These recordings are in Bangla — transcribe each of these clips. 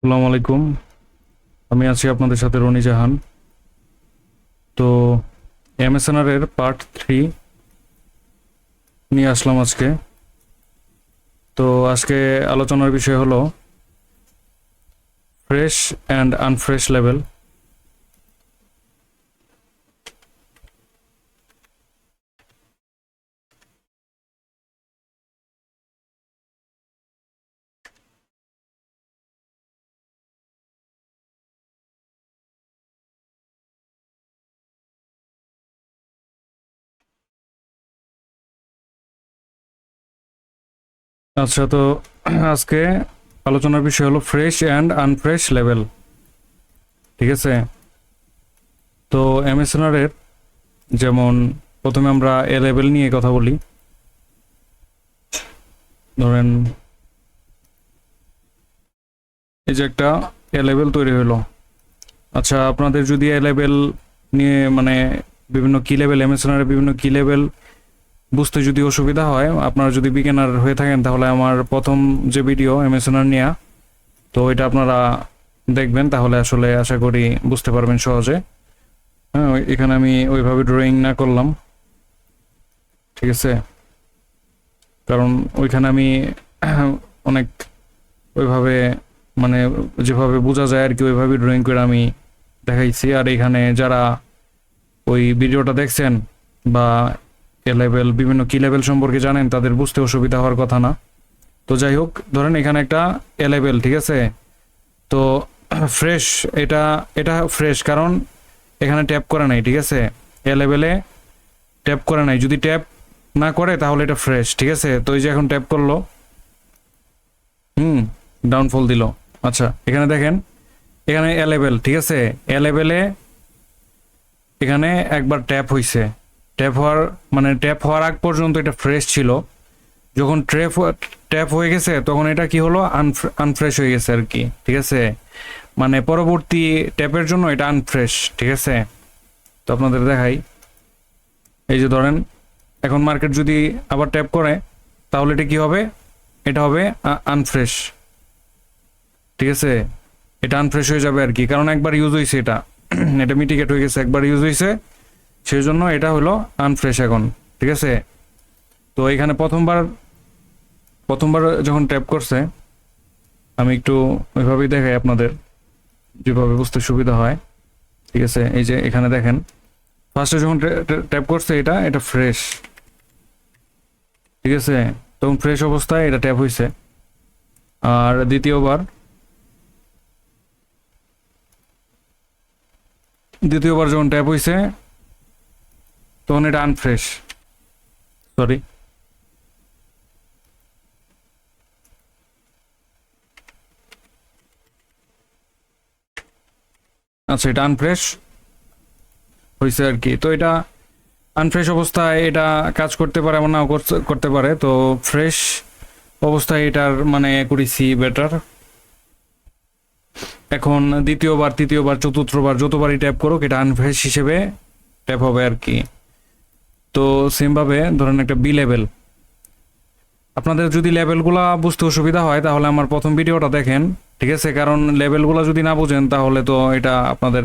আসসালামু আলাইকুম। আমি আছি আপনাদের সাথে রনি জাহান। তো এমএসএনআর এর পার্ট 3 নিয়ে আসলাম আজকে। তো আজকে আলোচনার বিষয় হলো ফ্রেশ অ্যান্ড আনফ্রেশ লেভেল। আচ্ছা, তো আজকে আলোচনার বিষয় হলো ফ্রেশ অ্যান্ড আনফ্রেশ লেভেল। ঠিক আছে। তো এমএসএনআর এর যেমন প্রথমে আমরা এ লেভেল নিয়ে কথা বলি। ধরেন এই যে একটা এ লেভেল তৈরি হলো। আচ্ছা, আপনাদের যদি এ লেভেল নিয়ে মানে বিভিন্ন কি লেভেল এমএসএনআর এর বিভিন্ন কি লেভেল বুঝতে যদি অসুবিধা হয়, আপনারা যদি বিগিনার হয়ে থাকেন, তাহলে আমার প্রথম যে ভিডিও এমএসএনআর নিয়ে, তো এটা আপনারা দেখবেন, তাহলে আসলে আশা করি বুঝতে পারবেন সহজে। হ্যাঁ, এখানে আমি ওইভাবে ড্রয়িং না করলাম, ঠিক আছে, কারণ ওইখানে আমি অনেক ওইভাবে মানে যেভাবে বোঝা যায় আর কি, ওইভাবে ড্রয়িং করে আমি দেখাইছি। আর এখানে যারা ওই ভিডিওটা দেখছেন বা এ লেভেল বিভিন্ন কি লেভেল সম্পর্কে জানেন, তাদের বুঝতে অসুবিধা হওয়ার কথা না। তো যাই হোক, ধরেন এখানে একটা এ লেভেল, ঠিক আছে। তো ফ্রেশ, এটা এটা ফ্রেশ কারণ এখানে ট্যাপ করে নাই, ঠিক আছে। এ লেভেলে ট্যাপ করে নাই, যদি ট্যাপ না করে তাহলে এটা ফ্রেশ, ঠিক আছে। তো এই যে এখন ট্যাপ করলো, ডাউনফল দিল। আচ্ছা, এখানে দেখেন, এখানে এ লেভেল, ঠিক আছে। এ লেভেলে এখানে একবার ট্যাপ হইছে, ট্যাপ হওয়ার মানে ট্যাপ হওয়ার আগ পর্যন্ত এটা ফ্রেশ ছিল। যখন ট্যাপ হয়ে গেছে তখন এটা কি হলো, আনফ্রেশ হয়ে গেছে আর কি, ঠিক আছে। মানে পরবর্তী ট্যাপের জন্য এটা আনফ্রেশ, ঠিক আছে। তো আপনাদের দেখাই, এই যে ধরেন এখন মার্কেট যদি আবার ট্যাপ করে, তাহলে এটা কি হবে, এটা হবে আনফ্রেশ, ঠিক আছে। এটা আনফ্রেশ হয়ে যাবে আর কি, কারণ একবার ইউজ হয়েছে এটা এটা মিটিগেট হয়ে গেছে, একবার ইউজ হয়েছে, সেই জন্য এটা হলো আনফ্রেশ এখন, ঠিক আছে। তো এখানে প্রথমবার প্রথমবার যখন ট্যাপ করছে, আমি একটু ওইভাবেই দেখাই আপনাদের, যেভাবে বুঝতে সুবিধা হয়, ঠিক আছে। এই যে এখানে দেখেন, ফার্স্টে যখন ট্যাপ করছে এটা এটা ফ্রেশ, ঠিক আছে। তখন ফ্রেশ অবস্থায় এটা ট্যাপ হয়েছে। আর দ্বিতীয়বার যখন ট্যাপ হয়েছে, তখন এটা আনফ্রেশ, সরি। আচ্ছা, এটা আনফ্রেশ হয়েছে আর কি। তো এটা আনফ্রেশ অবস্থায় এটা কাজ করতে পারে, এমন নাও করতে পারে। তো ফ্রেশ অবস্থায় এটার মানে অ্যাকুরেসি বেটার। এখন দ্বিতীয়বার, তৃতীয়বার, চতুর্থবার যতবারই ট্যাপ করুক, এটা আনফ্রেশ হিসেবে ট্যাপ হবে আর কি। তো সেমভাবে ধরেন একটা বি লেভেল, আপনাদের যদি লেভেলগুলা বুঝতে অসুবিধা হয় তাহলে আমার প্রথম ভিডিওটা দেখেন, ঠিক আছে। কারণ লেভেলগুলা যদি না বুঝেন তাহলে তো এটা আপনাদের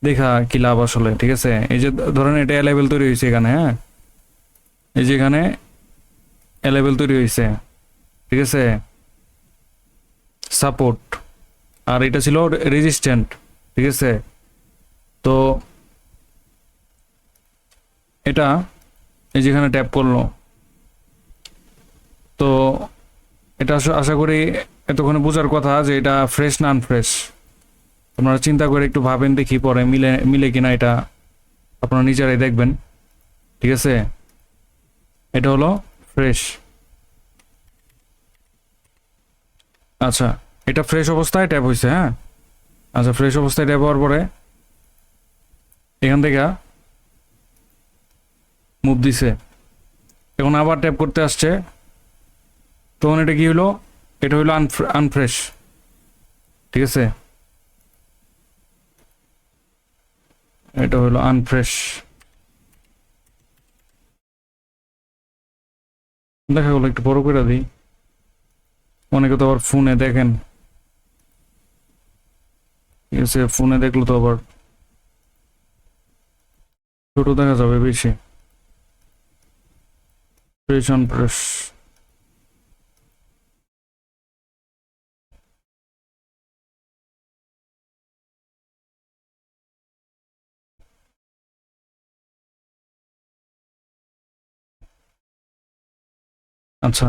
দেখা কি লাভ আসলে, ঠিক আছে। এই যে ধরেন এটা এ লেভেল তৈরি হয়েছে এখানে, হ্যাঁ, এই যে এখানে এ লেভেল তৈরি হয়েছে, ঠিক আছে, সাপোর্ট, আর এটা ছিল রেজিস্ট্যান্ট, ঠিক আছে। তো এটা এই যেখানে ট্যাপ করলো, তো এটা আশা করি এতক্ষণে বোঝার কথা যে এটা ফ্রেশ না আনফ্রেশ। আপনারা চিন্তা করে একটু ভাবেন, দেখি পরে মিলে মিলে কিনা, এটা আপনারা নিজেরাই দেখবেন, ঠিক আছে। এটা হলো ফ্রেশ। আচ্ছা, এটা ফ্রেশ অবস্থায় ট্যাপ হয়েছে, হ্যাঁ। আচ্ছা, ফ্রেশ অবস্থায় ট্যাপ হওয়ার পরে এখান থেকে মুভ দিছে, এখন আবার ট্যাপ করতে আসছে, তখন এটা কি হলো, এটা হলো আনফ্রেশ, ঠিক আছে। এটা হলো আনফ্রেশ। দেখা গেলো একটু বড় করে দিই, অনেকে তো আবার ফোনে দেখেন, ঠিক আছে, ফোনে দেখলো তো আবার ছোট দেখা যাবে বেশি। Fresh on fresh. আচ্ছা,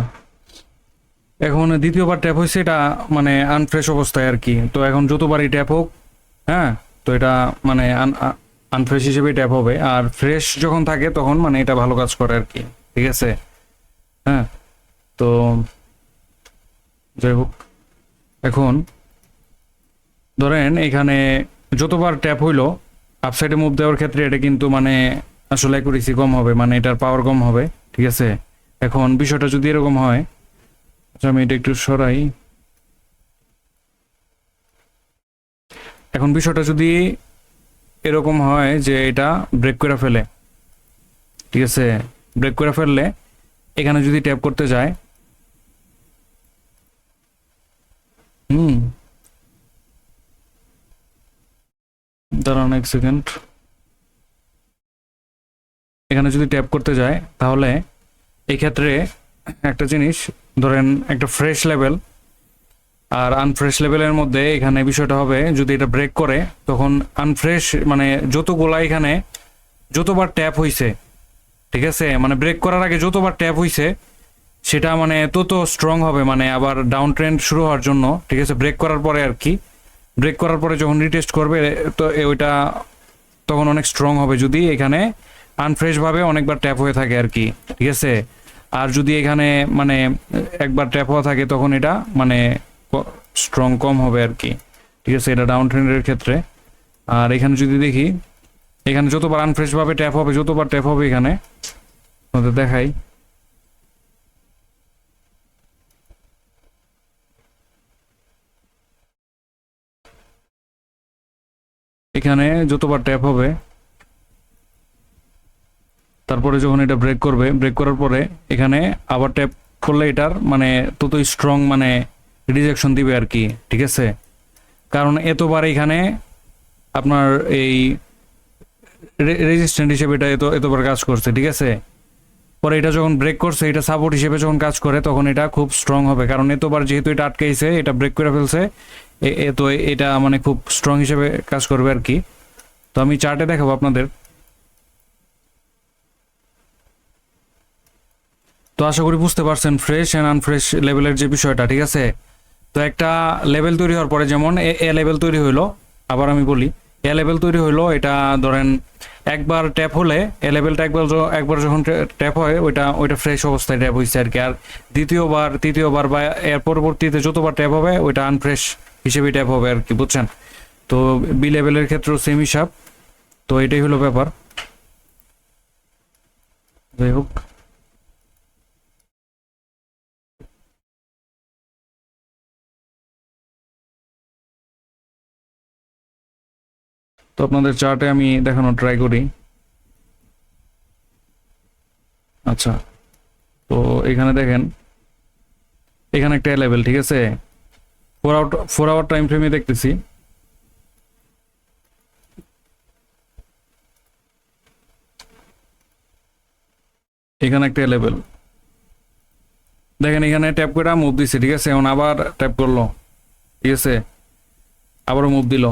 এখন দ্বিতীয়বার ট্যাপ হয়েছে, এটা মানে আনফ্রেশ অবস্থায় আর কি। তো এখন যতবারই ট্যাপ হোক, হ্যাঁ, তো এটা মানে আনফ্রেশ হিসেবে ট্যাপ হবে। আর ফ্রেশ যখন থাকে তখন মানে এটা ভালো কাজ করে আর কি। ঠিক আছে, হ্যাঁ। তো যাই হোক, এখন ধরেন এখানে যতবার ট্যাপ হইলো আপসাইডে মুভ দেওয়ার ক্ষেত্রে এটা কিন্তু মানে আসলে অ্যাকুরেসি কম হবে, মানে এটার পাওয়ার কম হবে। ঠিক আছে, এখন বিষয়টা যদি এরকম হয়, আচ্ছা আমি এটা একটু সরাই। এখন বিষয়টা যদি এরকম হয় যে এটা ব্রেক করে ফেলে, ঠিক আছে, ব্রেক করে ফেললে এখানে যদি ট্যাপ করতে যায়, দাঁড়ান এক সেকেন্ড, এখানে যদি ট্যাপ করতে যায় তাহলে এই ক্ষেত্রে একটা জিনিস, ধরেন একটা ফ্রেশ লেভেল আর আনফ্রেশ লেভেলের মধ্যে এখানে বিষয়টা হবে, যদি এটা ব্রেক করে তখন আনফ্রেশ মানে যতগুলা এখানে যতবার ট্যাপ হইছে, ঠিক আছে, মানে ব্রেক করার আগে যতবার ট্যাপ হইছে সেটা মানে তত স্ট্রং হবে, মানে আবার ডাউন ট্রেন্ড শুরু হওয়ার জন্য। ঠিক আছে, ব্রেক করার পরে আর কি, ব্রেক করার পরে যখন রিটেস্ট করবে তো ওইটা তখন অনেক স্ট্রং হবে যদি এখানে আনফ্রেশ ভাবে অনেকবার ট্যাপ হয়ে থাকে আর কি। ঠিক আছে, আর যদি এখানে মানে একবার ট্যাপ হওয়া থাকে তখন এটা মানে স্ট্রং কম হবে আর কি। ঠিক আছে, এটা ডাউন ট্রেন্ডের ক্ষেত্রে। আর এখানে যদি দেখি, এখানে যতবার আনফ্রেশ ভাবে ট্যাপ হবে, যতবার ট্যাপ হবে এখানে আপনাদের দেখাই, এখানে যতবার ট্যাপ হবে তারপরে যখন এটা ব্রেক করবে, ব্রেক করার পরে এখানে আবার ট্যাপ করলে এটার মানে ততই স্ট্রং মানে রিজেকশন দিবে আর কি। ঠিক আছে, কারণ এতবার এখানে আপনার এই রেজিস্ট্যান্ট হিসেবে এটা এতবার কাজ করছে। ঠিক আছে, পরে এটা যখন ব্রেক করছে, এটা সাপোর্ট হিসেবে যখন কাজ করে তখন এটা খুব স্ট্রং হবে, কারণ এতবার যেহেতু এটা আটকাইছে, এটা ব্রেক করে ফেলছে, তো এটা মানে খুব স্ট্রং হিসেবে কাজ করবে আর কি। তো আমি চার্টে দেখাবো আপনাদের। তো আশা করি বুঝতে পারছেন ফ্রেশ অ্যান্ড আনফ্রেশ লেভেলের যে বিষয়টা। ঠিক আছে, তো একটা লেভেল তৈরি হওয়ার পরে যেমন এ লেভেল তৈরি হইলো, আবার আমি বলি এ লেভেল তৈরি হইলো, এটা ধরেন একবার ট্যাপ হলে এ লেভেলটা একবার যখন ট্যাপ হয় ওইটা ফ্রেশ অবস্থায় ট্যাপ হয়েছে আর কি। আর দ্বিতীয়বার তৃতীয়বার বা এর পরবর্তীতে যতবার ট্যাপ হবে ওইটা আনফ্রেশ হিসেবে ট্যাপ হবে আর কি, বুঝছেন? তো বি লেভেলের ক্ষেত্রেও সেম হিসাব। তো এটাই হলো ব্যাপার। যাই হোক, তো আপনাদের চার্টে আমি দেখানোর ট্রাই করি। আচ্ছা, তো এখানে দেখেন, এখানে একটা লেভেল, ঠিক আছে, 4 আওয়ার টাইম ফ্রেমে দেখতেছি। এখানে একটা লেভেল দেখেন, এখানে ট্যাপ করে মুভ দিছে। ঠিক আছে, এখন আবার ট্যাপ করলো, ঠিক আছে, আবারও মুভ দিল।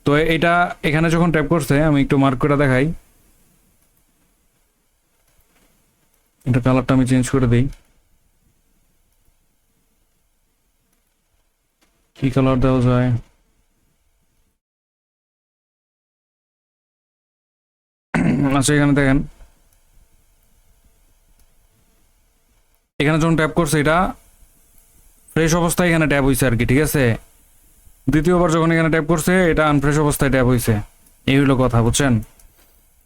তো এটা এখানে যখন ট্যাপ করছে, আমি একটু মার্ক করে দেখাই, এটা কালারটা আমি চেঞ্জ করে দিই। কি কালার দেওয়া যায়? আচ্ছা, এখানে দেখেন, এখানে যখন ট্যাপ করছে এটা ফ্রেশ অবস্থায় এখানে ট্যাপ হয়েছে আর কি। ঠিক আছে, দ্বিতীয়বার যখন এখানে ট্যাপ করছে এটা আনফ্রেশ অবস্থায় ট্যাপ হয়েছে। এই হলো কথা, বুঝছেন?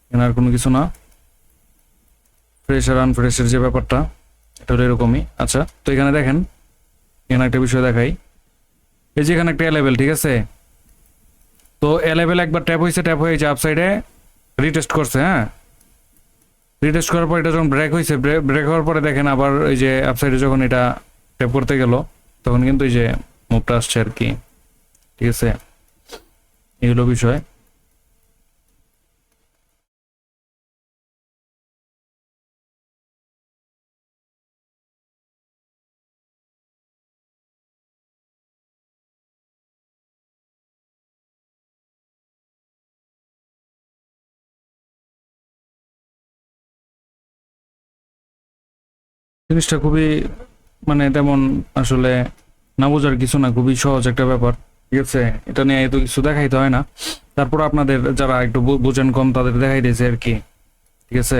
এখানে আর কোনো কিছু না। ফ্রেশ আর আনফ্রেশের যে ব্যাপারটা, এটা হলো এরকমই। আচ্ছা, তো এখানে দেখেন, এখানে একটা বিষয় দেখাই, এই যে এখানে একটা লেভেল, ঠিক আছে, তো লেভেল একবার ট্যাপ হয়েছে, ট্যাপ হয়ে যে আপসাইডে রিটেস্ট করছে। হ্যাঁ, রিটেস্ট করার পর এটা যখন ব্রেক হয়েছে, ব্রেক হওয়ার পরে দেখেন আবার ওই যে আপসাইডে যখন এটা ট্যাপ করতে গেল তখন কিন্তু এই যে মুভটা আসছে আর কি। ঠিক আছে, এগুলো বিষয়। জিনিসটা খুবই মানে তেমন আসলে না বোঝার কিছু না, খুবই সহজ একটা ব্যাপার। ঠিক আছে, এটা নিয়ে এত কিছু দেখাইতে হয় না। তারপর আপনাদের যারা একটু বোঝেন কম তাদের দেখাই দিয়েছে আর কি। ঠিক আছে,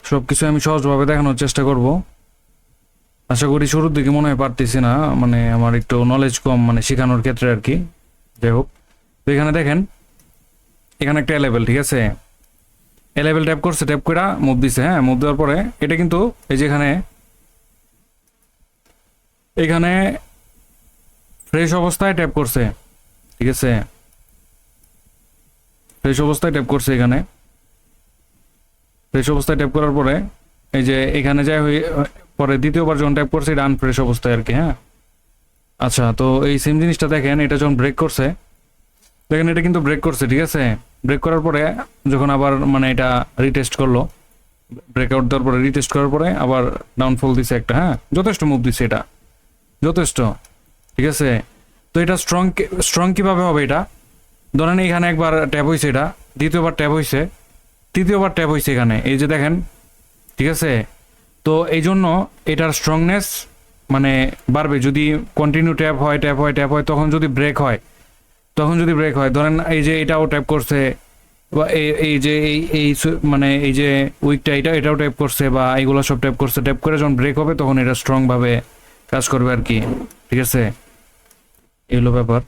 সবকিছু আমি সহজভাবে দেখানোর চেষ্টা করব। আশা করি শুরুর দিকে মনে হয় পারতেছি না, মানে আমার একটু নলেজ কম মানে শেখানোর ক্ষেত্রে আর কি। যাই হোক, তো এখানে দেখেন, এখানে একটা লেভেল, ঠিক আছে, এ লেভেল ট্যাপ করছে, ট্যাপ করে মুভ দিছে। হ্যাঁ, মুভ দেওয়ার পরে এটা কিন্তু এই যে এখানে এখানে ফ্রেশ অবস্থায় ট্যাপ করছে। ঠিক আছে, ফ্রেশ অবস্থায় ট্যাপ করছে। এখানে ফ্রেশ অবস্থায় ট্যাপ করার পরে এই যে এখানে যাই পরে দ্বিতীয়বার যখন ট্যাপ করছে এটা আনফ্রেশ অবস্থায় আর কি। হ্যাঁ, আচ্ছা, তো এই সেম জিনিসটা দেখেন, এটা যখন ব্রেক করছে, দেখেন এটা কিন্তু ব্রেক করছে। ঠিক আছে, ব্রেক করার পরে যখন আবার মানে এটা রিটেস্ট করলো, ব্রেকআউট দেওয়ার পরে রিটেস্ট করার পরে আবার ডাউনফল দিছে একটা। হ্যাঁ, যথেষ্ট মুভ দিছে এটা, যথেষ্ট। ঠিক আছে, তো এটা স্ট্রং কিভাবে হবে? এটা ধরেন এখানে একবার ট্যাপ হয়েছে, এটা দ্বিতীয়বার ট্যাপ হয়েছে, তৃতীয়বার ট্যাপ হয়েছে এখানে, এই যে দেখেন। ঠিক আছে, তো এই জন্য এটার স্ট্রংনেস মানে বাড়বে যদি কন্টিনিউ ট্যাপ হয়, ট্যাপ হয়, ট্যাপ হয়। তখন যদি ব্রেক হয়, ধরেন এই যে এটাও ট্যাপ করছে, বা এই যে এই মানে এই যে উইকটা এটাও ট্যাপ করছে, বা এইগুলো সব ট্যাপ করছে, ট্যাপ করে যখন ব্রেক হবে তখন এটা স্ট্রং ভাবে কাজ করবে আর কি। ঠিক আছে, এগুলো ব্যাপার।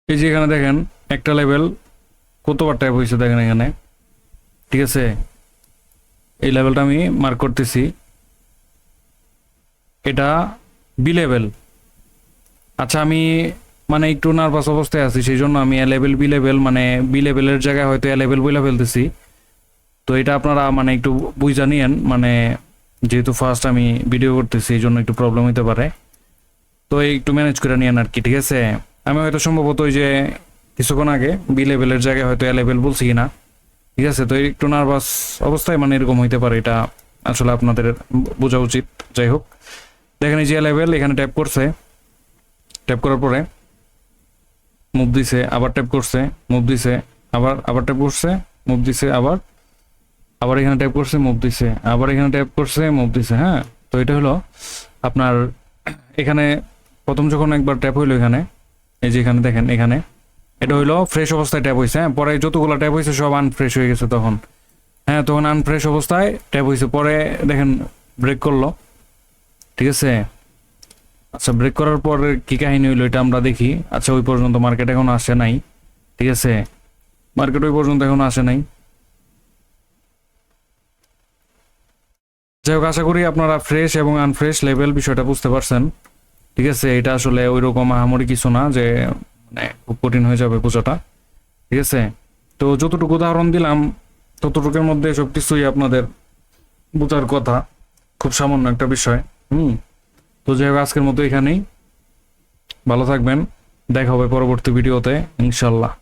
এই যে এখানে দেখেন একটা লেভেল কতবার ট্যাপ হয়েছে দেখেন এখানে। ঠিক আছে, এই লেভেলটা আমি মার্ক করতেছি, এটা বি লেভেল। আচ্ছা, আমি মানে একটু নার্ভাস অবস্থায় আছি, সেই জন্য আমি এ লেভেল বি লেভেল মানে বি লেভেলের জায়গায় হয়তো এ লেভেল বইলা ফেলতেছি। তো এটা আপনারা মানে একটু বুঝা নিয়েন, মানে যেহেতু ফার্স্ট আমি ভিডিও করতেছি এই জন্য একটু প্রবলেম হতে পারে, তো একটু ম্যানেজ করে নিয়েন আর কি। ঠিক আছে, আমি হয়তো সম্ভবত ওই যে কিছুক্ষণ আগে বি লেভেলের জায়গায় হয়তো এ লেভেল বলছি কিনা। ঠিক আছে, তো একটু নার্ভাস অবস্থায় মানে এরকম হইতে পারে, এটা আসলে আপনাদের বোঝা উচিত। যাই হোক, দেখেন এই যে লেভেল এখানে ট্যাপ করছে, ট্যাপ করার পরে মুভ দিছে, আবার ট্যাপ করছে, মুভ দিছে, আবার আবার ট্যাপ করছে, মুভ দিছে, আবার আবার এখানে ট্যাপ করছে, মুভ দিছে, আবার এখানে ট্যাপ করছে, মুভ দিছে। হ্যাঁ, তো এটা হলো আপনার এখানে প্রথম যখন একবার ট্যাপ হইলো এখানে, এই যে এখানে দেখেন এখানে এটা হইলো ফ্রেশ অবস্থায় ট্যাপ হয়েছে। হ্যাঁ, পরে যতগুলো ট্যাপ হয়েছে সব আনফ্রেশ হয়ে গেছে তখন। হ্যাঁ, তখন আনফ্রেশ অবস্থায় ট্যাপ হয়েছে, পরে দেখেন ব্রেক করলো। ঠিক আছে, আচ্ছা, ব্রেক করার পর কি কাহিনী হইলো এটা আমরা দেখি। আচ্ছা, ওই পর্যন্ত মার্কেট এখন আসে নাই। ঠিক আছে, মার্কেট ওই পর্যন্ত এখন আসে নাই। যাই হোক, আশা করি আপনারা ফ্রেশ এবং আনফ্রেশ লেভেল বিষয়টা বুঝতে পারছেন। ঠিক আছে, এটা আসলে ওই রকম আহামরি কিছু না যে মানে খুব কঠিন হয়ে যাবে বোঝাটা। ঠিক আছে, তো যতটুকু উদাহরণ দিলাম ততটুকুর মধ্যে সবকিছুই আপনাদের বোঝার কথা, খুব সামান্য একটা বিষয়। তো যাই হোক, আজকের মতো এখানেই, ভালো থাকবেন, দেখা হবে পরবর্তী ভিডিওতে ইনশাল্লাহ।